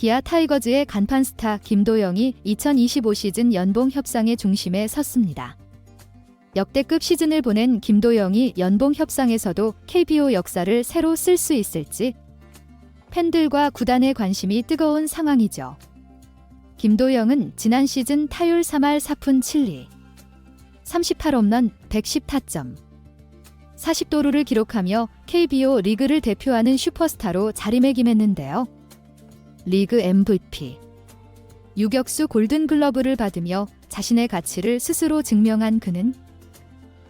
기아 타이거즈의 간판 스타 김도영이 2025 시즌 연봉 협상의 중심에 섰습니다. 역대급 시즌을 보낸 김도영이 연봉 협상에서도 KBO 역사를 새로 쓸 수 있을지 팬들과 구단의 관심이 뜨거운 상황이죠. 김도영은 지난 시즌 타율 3할 4푼 7리, 38홈런 110타점, 40도루를 기록하며 KBO 리그를 대표하는 슈퍼스타로 자리매김했는데요. 리그 MVP, 유격수 골든글러브를 받으며 자신의 가치를 스스로 증명한 그는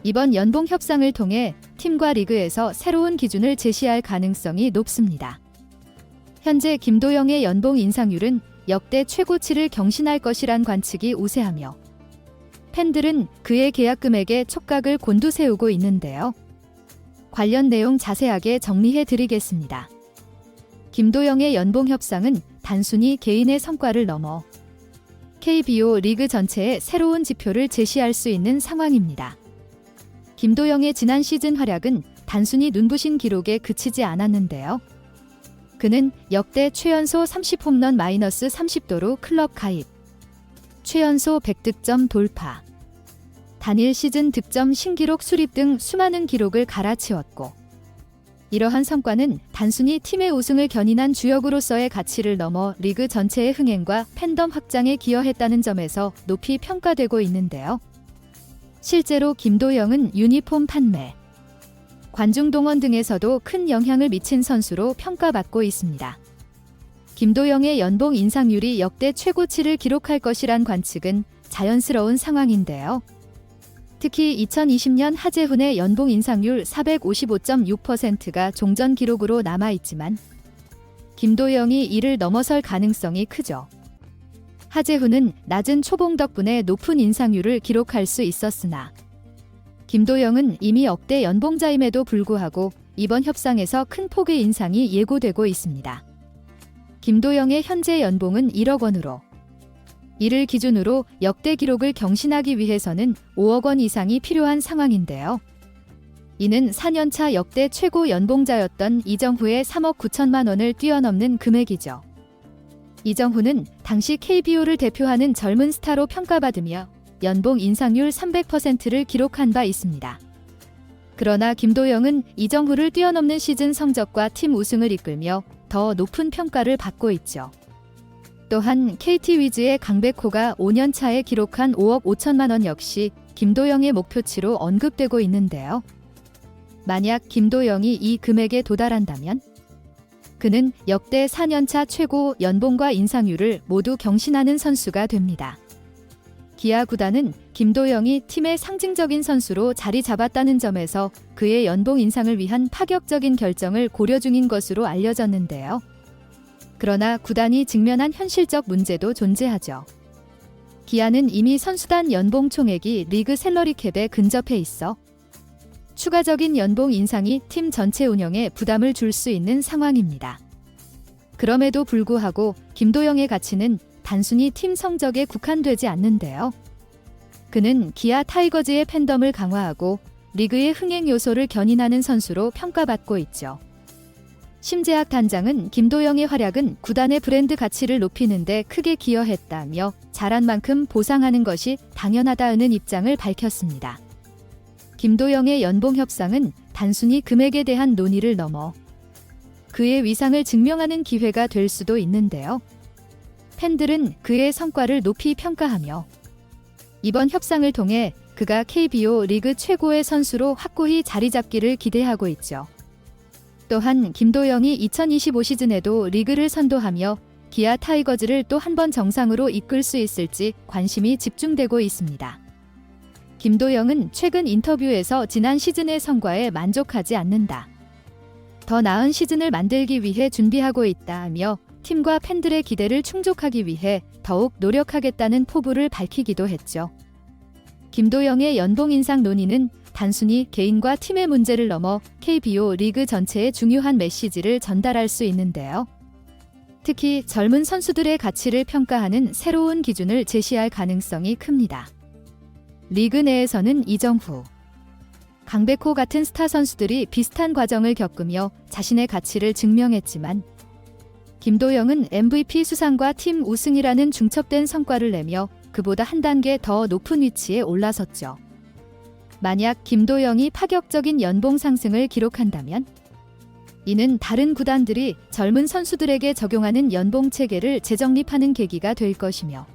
이번 연봉 협상을 통해 팀과 리그에서 새로운 기준을 제시할 가능성이 높습니다. 현재 김도영의 연봉 인상률은 역대 최고치를 경신할 것이란 관측이 우세하며 팬들은 그의 계약 금액에 촉각을 곤두세우고 있는데요. 관련 내용 자세하게 정리해 드리겠습니다. 김도영의 연봉 협상은 단순히 개인의 성과를 넘어 KBO 리그 전체의 새로운 지표를 제시할 수 있는 상황입니다. 김도영의 지난 시즌 활약은 단순히 눈부신 기록에 그치지 않았는데요. 그는 역대 최연소 30홈런 마이너스 30도루 클럽 가입, 최연소 100득점 돌파, 단일 시즌 득점 신기록 수립 등 수많은 기록을 갈아치웠고 이러한 성과는 단순히 팀의 우승을 견인한 주역으로서의 가치를 넘어 리그 전체의 흥행과 팬덤 확장에 기여했다는 점에서 높이 평가되고 있는데요. 실제로 김도영은 유니폼 판매, 관중 동원 등에서도 큰 영향을 미친 선수로 평가받고 있습니다. 김도영의 연봉 인상률이 역대 최고치를 기록할 것이란 관측은 자연스러운 상황인데요. 특히 2020년 하재훈의 연봉 인상률 455.6%가 종전 기록으로 남아있지만 김도영이 이를 넘어설 가능성이 크죠. 하재훈은 낮은 초봉 덕분에 높은 인상률을 기록할 수 있었으나 김도영은 이미 억대 연봉자임에도 불구하고 이번 협상에서 큰 폭의 인상이 예고되고 있습니다. 김도영의 현재 연봉은 1억 원으로 이를 기준으로 역대 기록을 경신하기 위해서는 5억 원 이상이 필요한 상황인데요. 이는 4년차 역대 최고 연봉자였던 이정후의 3억 9천만 원을 뛰어넘는 금액이죠. 이정후는 당시 KBO를 대표하는 젊은 스타로 평가받으며 연봉 인상률 300%를 기록한 바 있습니다. 그러나 김도영은 이정후를 뛰어넘는 시즌 성적과 팀 우승을 이끌며 더 높은 평가를 받고 있죠. 또한 KT 위즈의 강백호가 5년 차에 기록한 5억 5천만 원 역시 김도영의 목표치로 언급되고 있는데요. 만약 김도영이 이 금액에 도달한다면 그는 역대 4년차 최고 연봉과 인상률을 모두 경신하는 선수가 됩니다. 기아 구단은 김도영이 팀의 상징적인 선수로 자리 잡았다는 점에서 그의 연봉 인상을 위한 파격적인 결정을 고려 중인 것으로 알려졌는데요. 그러나 구단이 직면한 현실적 문제도 존재하죠. 기아는 이미 선수단 연봉 총액이 리그 셀러리 캡에 근접해 있어 추가적인 연봉 인상이 팀 전체 운영에 부담을 줄 수 있는 상황입니다. 그럼에도 불구하고 김도영의 가치는 단순히 팀 성적에 국한되지 않는데요. 그는 기아 타이거즈의 팬덤을 강화하고 리그의 흥행 요소를 견인하는 선수로 평가받고 있죠. 심재학 단장은 김도영의 활약은 구단의 브랜드 가치를 높이는 데 크게 기여했다며 잘한 만큼 보상하는 것이 당연하다는 입장을 밝혔습니다. 김도영의 연봉 협상은 단순히 금액에 대한 논의를 넘어 그의 위상을 증명하는 기회가 될 수도 있는데요. 팬들은 그의 성과를 높이 평가하며 이번 협상을 통해 그가 KBO 리그 최고의 선수로 확고히 자리 잡기를 기대하고 있죠. 또한 김도영이 2025 시즌에도 리그를 선도하며 기아 타이거즈를 또 한 번 정상으로 이끌 수 있을지 관심이 집중되고 있습니다. 김도영은 최근 인터뷰에서 지난 시즌의 성과에 만족하지 않는다. 더 나은 시즌을 만들기 위해 준비하고 있다며 팀과 팬들의 기대를 충족하기 위해 더욱 노력하겠다는 포부를 밝히기도 했죠. 김도영의 연봉 인상 논의는 단순히 개인과 팀의 문제를 넘어 KBO 리그 전체에 중요한 메시지를 전달할 수 있는데요. 특히 젊은 선수들의 가치를 평가하는 새로운 기준을 제시할 가능성이 큽니다. 리그 내에서는 이정후, 강백호 같은 스타 선수들이 비슷한 과정을 겪으며 자신의 가치를 증명했지만 김도영은 MVP 수상과 팀 우승이라는 중첩된 성과를 내며 그보다 한 단계 더 높은 위치에 올라섰죠. 만약 김도영이 파격적인 연봉 상승을 기록한다면 이는 다른 구단들이 젊은 선수들에게 적용하는 연봉 체계를 재정립하는 계기가 될 것이며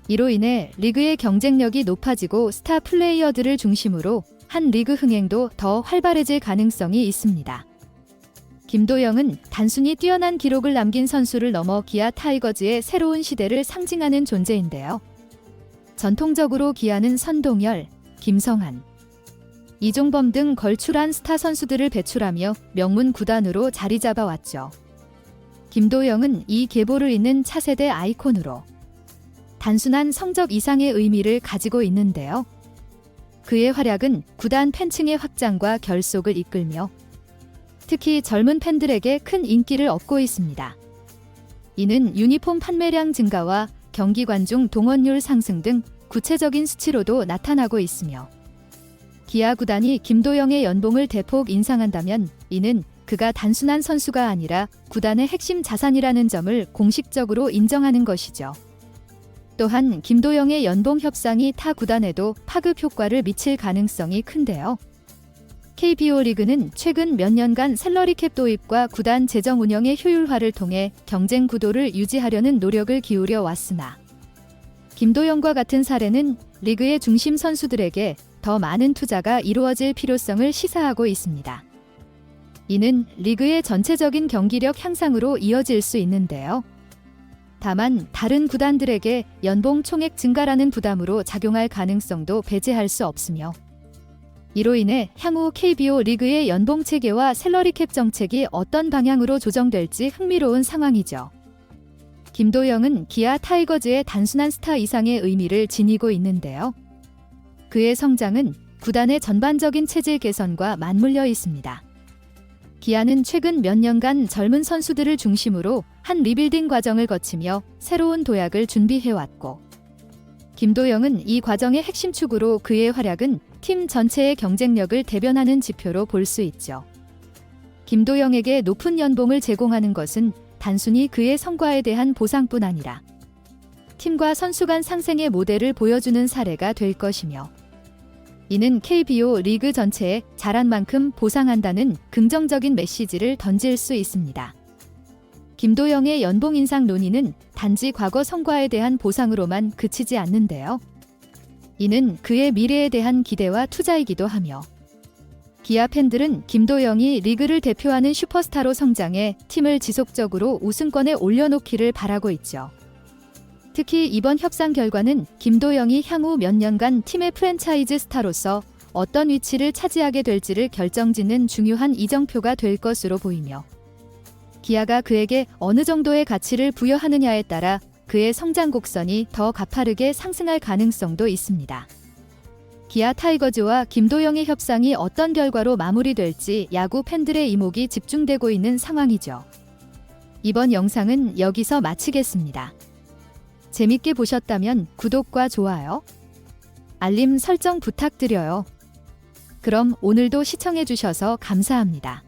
이로 인해 리그의 경쟁력이 높아지고 스타 플레이어들을 중심으로 한 리그 흥행도 더 활발해질 가능성이 있습니다. 김도영은 단순히 뛰어난 기록을 남긴 선수를 넘어 기아 타이거즈의 새로운 시대를 상징하는 존재인데요. 전통적으로 기아는 선동열, 김성한, 이종범 등 걸출한 스타 선수들을 배출하며 명문 구단으로 자리 잡아왔죠. 김도영은 이 계보를 잇는 차세대 아이콘으로 단순한 성적 이상의 의미를 가지고 있는데요. 그의 활약은 구단 팬층의 확장과 결속을 이끌며 특히 젊은 팬들에게 큰 인기를 얻고 있습니다. 이는 유니폼 판매량 증가와 경기 관중 동원율 상승 등 구체적인 수치로도 나타나고 있으며 기아 구단이 김도영의 연봉을 대폭 인상한다면 이는 그가 단순한 선수가 아니라 구단의 핵심 자산이라는 점을 공식적으로 인정하는 것이죠. 또한 김도영의 연봉 협상이 타 구단에도 파급 효과를 미칠 가능성이 큰데요. KBO 리그는 최근 몇 년간 셀러리캡 도입과 구단 재정 운영의 효율화를 통해 경쟁 구도를 유지하려는 노력을 기울여 왔으나 김도영과 같은 사례는 리그의 중심 선수들에게 더 많은 투자가 이루어질 필요성을 시사하고 있습니다. 이는 리그의 전체적인 경기력 향상으로 이어질 수 있는데요. 다만 다른 구단들에게 연봉 총액 증가라는 부담으로 작용할 가능성도 배제할 수 없으며 이로 인해 향후 KBO 리그의 연봉 체계와 셀러리캡 정책이 어떤 방향으로 조정될지 흥미로운 상황이죠. 김도영은 기아 타이거즈의 단순한 스타 이상의 의미를 지니고 있는데요. 그의 성장은 구단의 전반적인 체질 개선과 맞물려 있습니다. 기아는 최근 몇 년간 젊은 선수들을 중심으로 한 리빌딩 과정을 거치며 새로운 도약을 준비해왔고 김도영은 이 과정의 핵심 축으로 그의 활약은 팀 전체의 경쟁력을 대변하는 지표로 볼 수 있죠. 김도영에게 높은 연봉을 제공하는 것은 단순히 그의 성과에 대한 보상뿐 아니라 팀과 선수 간 상생의 모델을 보여주는 사례가 될 것이며 이는 KBO 리그 전체에 잘한 만큼 보상한다는 긍정적인 메시지를 던질 수 있습니다. 김도영의 연봉 인상 논의는 단지 과거 성과에 대한 보상으로만 그치지 않는데요. 이는 그의 미래에 대한 기대와 투자이기도 하며 기아 팬들은 김도영이 리그를 대표하는 슈퍼스타로 성장해 팀을 지속적으로 우승권에 올려놓기를 바라고 있죠. 특히 이번 협상 결과는 김도영이 향후 몇 년간 팀의 프랜차이즈 스타로서 어떤 위치를 차지하게 될지를 결정짓는 중요한 이정표가 될 것으로 보이며 기아가 그에게 어느 정도의 가치를 부여하느냐에 따라 그의 성장 곡선이 더 가파르게 상승할 가능성도 있습니다. 기아 타이거즈와 김도영의 협상이 어떤 결과로 마무리될지 야구 팬들의 이목이 집중되고 있는 상황이죠. 이번 영상은 여기서 마치겠습니다. 재밌게 보셨다면 구독과 좋아요, 알림 설정 부탁드려요. 그럼 오늘도 시청해주셔서 감사합니다.